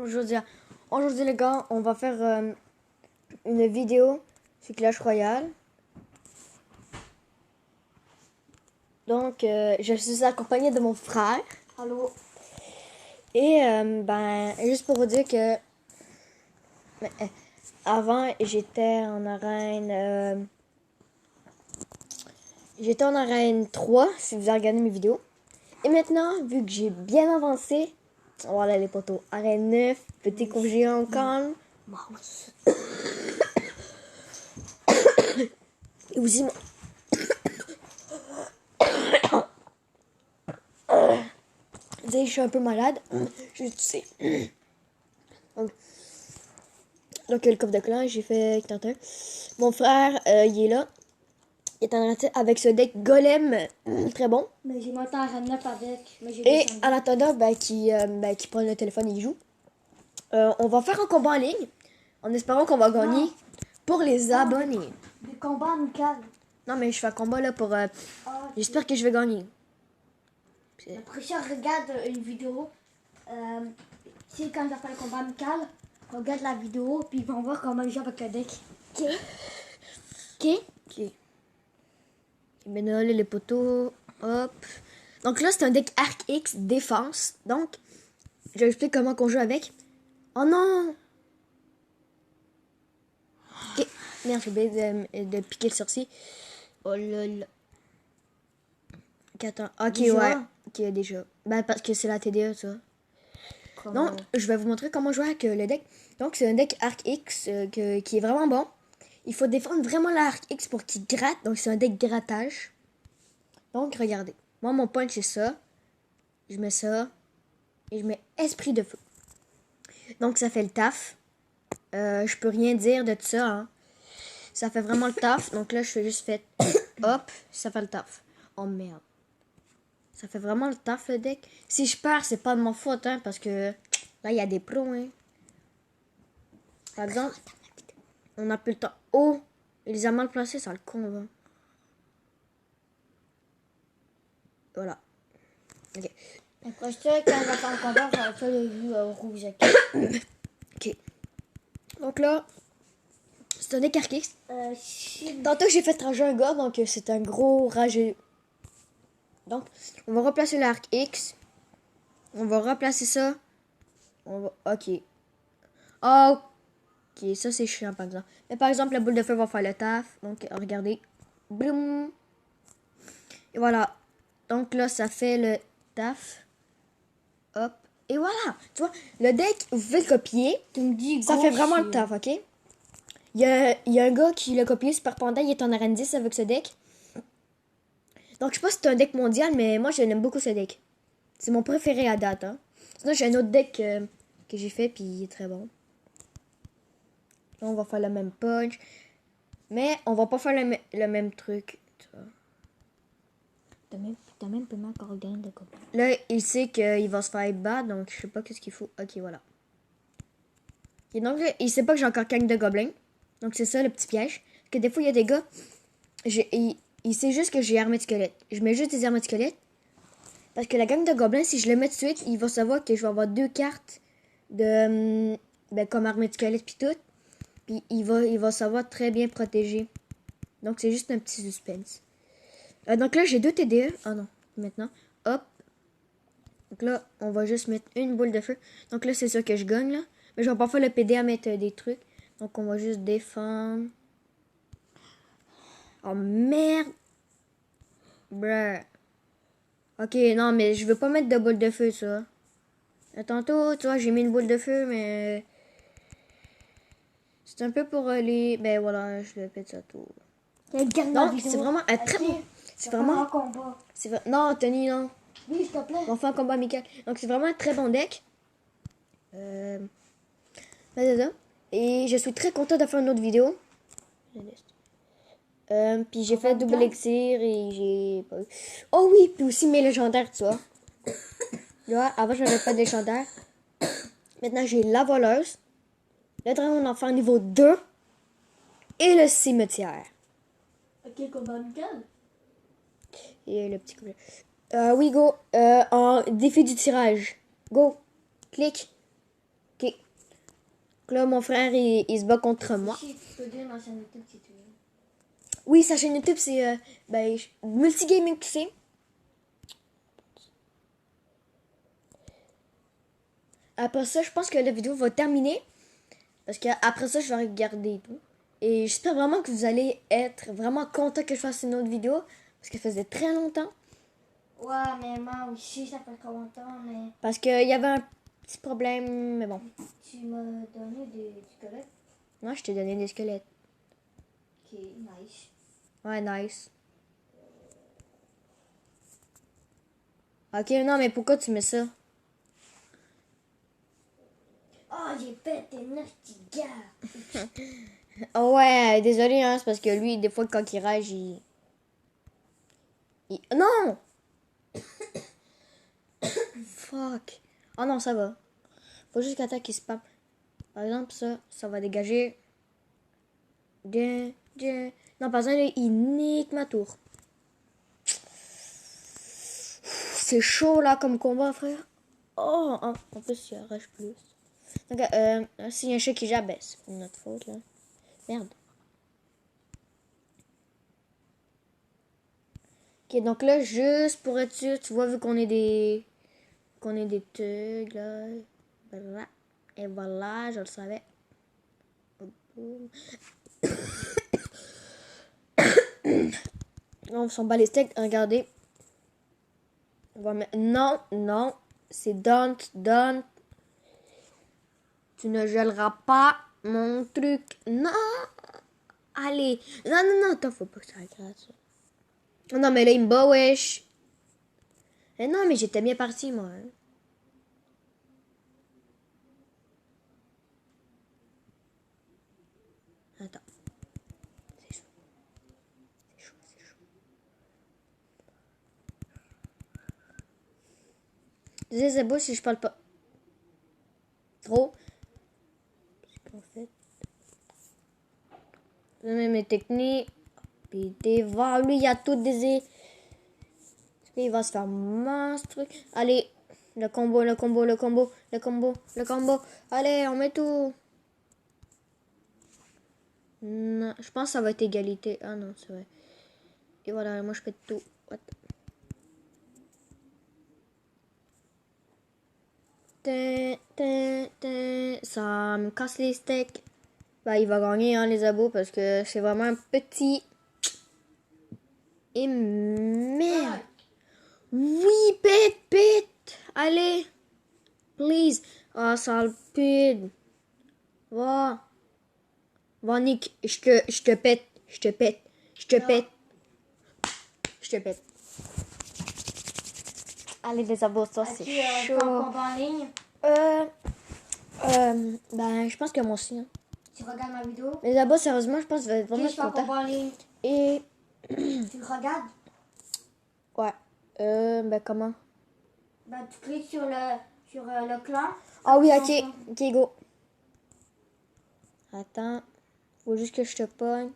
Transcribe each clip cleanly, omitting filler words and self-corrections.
Aujourd'hui les gars, on va faire une vidéo sur Clash Royale. Donc, je suis accompagnée de mon frère. Allô? Et juste pour vous dire que avant, j'étais en arène 3, si vous avez regardé mes vidéos. Et maintenant, vu que j'ai bien avancé, voilà les poteaux, arène 9, petit congé en calme. Mouse. Et aussi, je suis un peu malade, je sais. Donc, le coffre de clan, j'ai fait Tintin. Mon frère, il est là. Il est en train de avec ce deck golem, très bon. Mais j'ai monté en run up avec. Mais j'ai Et descendu. en attendant, qui prend le téléphone et il joue. On va faire un combat en ligne, en espérant qu'on va gagner pour les abonnés. Des combats amicaux. Non, mais je fais un combat là pour... Ok. J'espère que je vais gagner. Après ça, regarde une vidéo. Tu sais, quand tu fait le combat amical, regarde la vidéo, puis ils vont voir comment ils jouent avec le deck. Ok? Ok? Ok. Maintenant, là, les poteaux. Hop. Donc là, c'est un deck Arc X défense. Donc, je vais expliquer comment qu'on joue avec. Oh non! Ok. Merde, j'ai oublié de piquer le sorcier. Oh là là. Ok, attends. Ok, Déjà? ouais. Ok, déjà. Ben, parce que c'est la TDA, ça. Comment? Donc, je vais vous montrer comment jouer avec le deck. Donc, c'est un deck Arc X qui est vraiment bon. Il faut défendre vraiment l'Arc X pour qu'il gratte. Donc, c'est un deck grattage. Donc, regardez. Moi, mon punch, c'est ça. Je mets ça. Et je mets Esprit de Feu. Donc, ça fait le taf. Je peux rien dire de tout ça. Hein. Ça fait vraiment le taf. Donc là, je fais juste fait hop. Ça fait le taf. Oh merde. Ça fait vraiment le taf, le deck. Si je perds, c'est pas de ma faute. Hein, parce que là, il y a des pros. Hein. Par exemple, on n'a plus le temps. Oh! Il les a mal placés, ça le con. Hein. Voilà. Ok. Après ça, quand on va faire un combat, on va faire le jus rouge. Ok. Donc là, c'est un deck Arc X. Si... Tantôt, j'ai fait rager un gars, donc c'est un gros rageux. Donc, on va replacer l'arc X. On va replacer ça. Ok. Ok, ça c'est chiant par exemple. Mais par exemple, la boule de feu va faire le taf. Donc, regardez. Bloum. Et voilà. Donc là, ça fait le taf. Hop. Et voilà. Tu vois, le deck, vous pouvez le copier. Tu me dis Ça fait vraiment le taf, ok? Il y a un gars qui l'a copié, Super Panda. Il est en arène 10 avec ce deck. Donc, je sais pas si c'est un deck mondial, mais moi, je l'aime beaucoup ce deck. C'est mon préféré à date. Hein. Sinon, j'ai un autre deck que j'ai fait, puis il est très bon. Là, on va faire le même punch. Mais on va pas faire le même truc. Tu vois. T'as même pas mal encore gagné de combat. Là, il sait qu'il va se faire battre, donc je sais pas qu'est-ce qu'il faut. Ok, voilà. Et donc, là, il sait pas que j'ai encore gang de gobelins. Donc, c'est ça le petit piège. Parce que des fois, il y a des gars, il sait juste que j'ai armée de squelette. Je mets juste des armées de squelette. Parce que la gang de gobelins, si je le mets tout de suite, il va savoir que je vais avoir 2 cartes de comme armée de squelette puis tout. Puis il va savoir très bien protéger. Donc c'est juste un petit suspense. Donc là j'ai 2 TDE. Ah non, maintenant. Hop. Donc là, on va juste mettre une boule de feu. Donc là, c'est sûr que je gagne là. Mais je vais pas faire le PD à mettre des trucs. Donc on va juste défendre. Oh merde. Bruh. Ok, non, mais je veux pas mettre de boule de feu, ça. Tantôt, tu vois, j'ai mis une boule de feu, mais... C'est un peu pour les... Ben voilà, je le pète ça tout. Donc, c'est vraiment un très bon... C'est vraiment... un combat. Non, Tony, non. Oui, s'il te plaît. On fait un combat amical. Donc, c'est vraiment un très bon deck. C'est ça. Et je suis très content de faire une autre vidéo. Puis j'ai fait double elixir et j'ai pas eu... Oh oui, puis aussi mes légendaires, tu vois. Là, avant, j'avais pas de légendaire. Maintenant, j'ai la voleuse, le dragon d'enfer niveau 2 et le cimetière. Ok, combat amical. Et le petit couplet. Oui, go. En défi du tirage. Go. Clique. Ok. Donc là, mon frère, il se bat contre moi. Si tu peux dire dans sa YouTube si tu veux. Oui, sa chaîne YouTube, c'est Multigaming QC. Après ça, je pense que la vidéo va terminer. Parce qu'après ça, je vais regarder et tout. Et j'espère vraiment que vous allez être vraiment content que je fasse une autre vidéo. Parce que ça faisait très longtemps. Ouais, mais moi aussi, ça fait longtemps, mais... Parce qu'il y avait un petit problème, mais bon. Tu m'as donné des squelettes. Moi, je t'ai donné des squelettes. Ok, nice. Ouais, nice. Ok, non, mais pourquoi tu mets ça? Oh, j'ai pété 9 petits gars. Oh ouais, désolé, hein, c'est parce que lui, des fois, quand il rage, Non! Fuck. Oh non, ça va. Faut juste qu'attaque qu'il spam. Par exemple, ça va dégager. Non, par exemple, il nique ma tour. C'est chaud, là, comme combat, frère. Oh, en plus, il rage plus. Donc, s'il y a un chat qui j'abaisse, c'est notre faute, là. Merde. Ok, donc là, juste pour être sûr, tu vois, vu qu'on est des... Qu'on est des thugs, là. Voilà. Et voilà, je le savais. On s'en bat les steaks, regardez. On va mettre... Non, non. C'est don't. Tu ne gèleras pas mon truc. Non. Allez. Non. Attends, faut pas que ça gratte, ça. Non, mais là, il me bat, wesh. Eh non, mais j'étais bien parti, moi. Hein. Attends. C'est chaud. C'est beau si je parle pas trop. Parce qu'en fait... Je mets mes techniques. Puis des va. Lui, il a tout des... Il va se faire mince truc. Allez. Le combo. Allez, on met tout. Non, je pense que ça va être égalité. Ah non, c'est vrai. Et voilà, moi je pète tout. What? Ça me casse les steaks. Bah, il va gagner, hein, les abos, parce que c'est vraiment un petit. Et merde. Oui, pète. Allez. Please. Ah, sale pute. Va. Va, Nick. Je te pète. Je te pète. Allez, les abos, ça, c'est chaud. Combat en ligne. Ben, je pense que moi aussi. Hein. Tu regardes ma vidéo. Les abos, sérieusement, je pense que je vais vraiment être Combat content. en ligne. Et... Tu le regardes? Ouais. Ben, comment? Bah, tu cliques sur le clan. Ah oui, ok, go. Attends. Faut juste que je te pogne.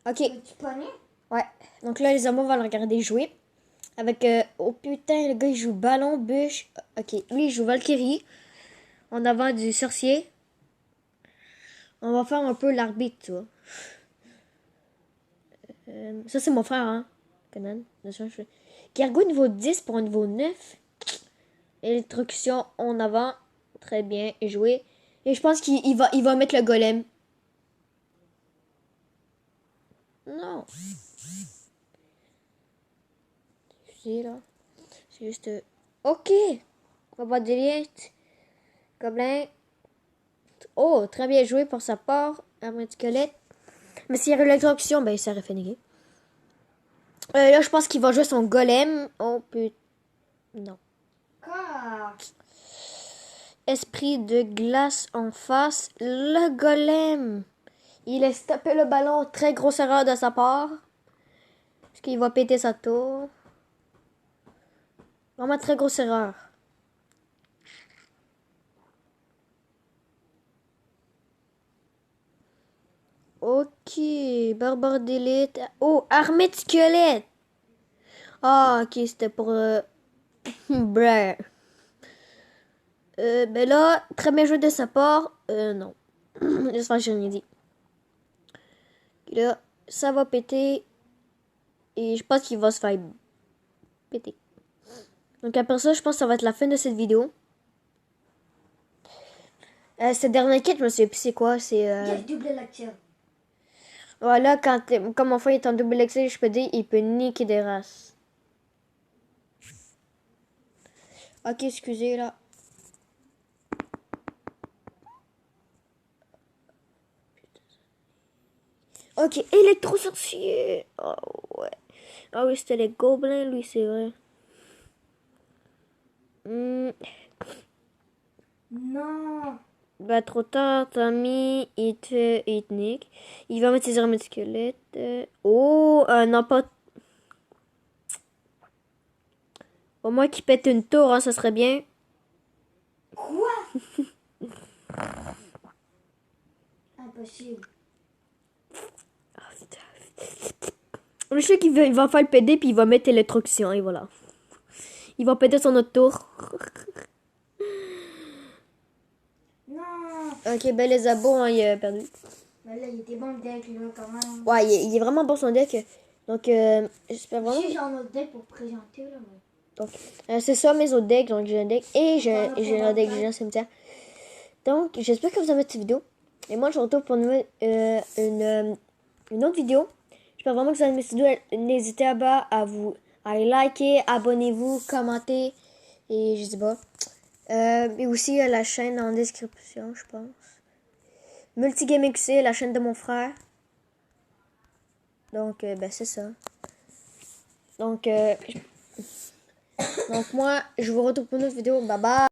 Ok. Tu pognes? Ouais. Donc là, les abos vont le regarder jouer. Avec... oh putain, le gars, il joue ballon, bûche. Ok. Lui, il joue Valkyrie. En avant du sorcier. On va faire un peu l'arbitre, tu vois. Ça, c'est mon frère, hein. Conan. Cargo niveau 10 pour un niveau 9. Électrocution en avant. Très bien joué. Et je pense qu'il va mettre le golem. Non. C'est là. C'est juste... Ok. On va direct. Gobelin. Oh, très bien joué pour sa part. Armure de squelette. Mais s'il y a l'électrocution, ben, ça aurait fait néguer. Là, je pense qu'il va jouer son golem. Oh, putain. Non. Quoi? Esprit de glace en face. Le golem. Il laisse taper le ballon. Très grosse erreur de sa part. Parce qu'il va péter sa tour. Vraiment très grosse erreur. Ok. Barbare d'élite. Oh, armée de squelette. Ah, ok. C'était pour... Brr. Ben là, très bien joué de sa part. Non. J'espère que j'ai rien dit. Et là, ça va péter. Et je pense qu'il va se faire péter. Donc après ça, je pense que ça va être la fin de cette vidéo. Cette dernière quête, je me souviens plus c'est quoi. C'est... Quel double lecture. Voilà, quand mon frère est en double excès, je peux dire, il peut niquer des races. Ok, excusez là. Ok, électro-sorcier. Oh ouais. Ah oui, c'était les gobelins, lui, c'est vrai. Non. Bah, trop tard, Tommy, il te nique. Il va mettre ses armes de squelette. Oh, non, pas. Au moins qu'il pète une tour, hein, ça serait bien. Quoi? Impossible. Je sais il va faire le PD, puis il va mettre électrocution, et voilà. Il va péter son autre tour. Non. Ok, ben les abos, hein, il a perdu. Mais là, il était bon le deck, là, quand même. Ouais, il est vraiment bon son deck. Donc, j'espère vraiment. Si j'ai un autre deck pour présenter, là, mais... Donc, c'est ça mes autres decks. Donc, j'ai un deck et j'ai un deck géant cimetière. Donc, j'espère que vous avez aimé cette vidéo. Et moi, je vous retrouve pour une autre vidéo. J'espère vraiment que vous avez aimé cette vidéo. N'hésitez pas à liker, abonnez-vous, commentez. Et je sais pas. Et aussi la chaîne en description, je pense. Multigame XC, la chaîne de mon frère. Donc, ben, c'est ça. Donc, moi, je vous retrouve pour une autre vidéo. Bye bye.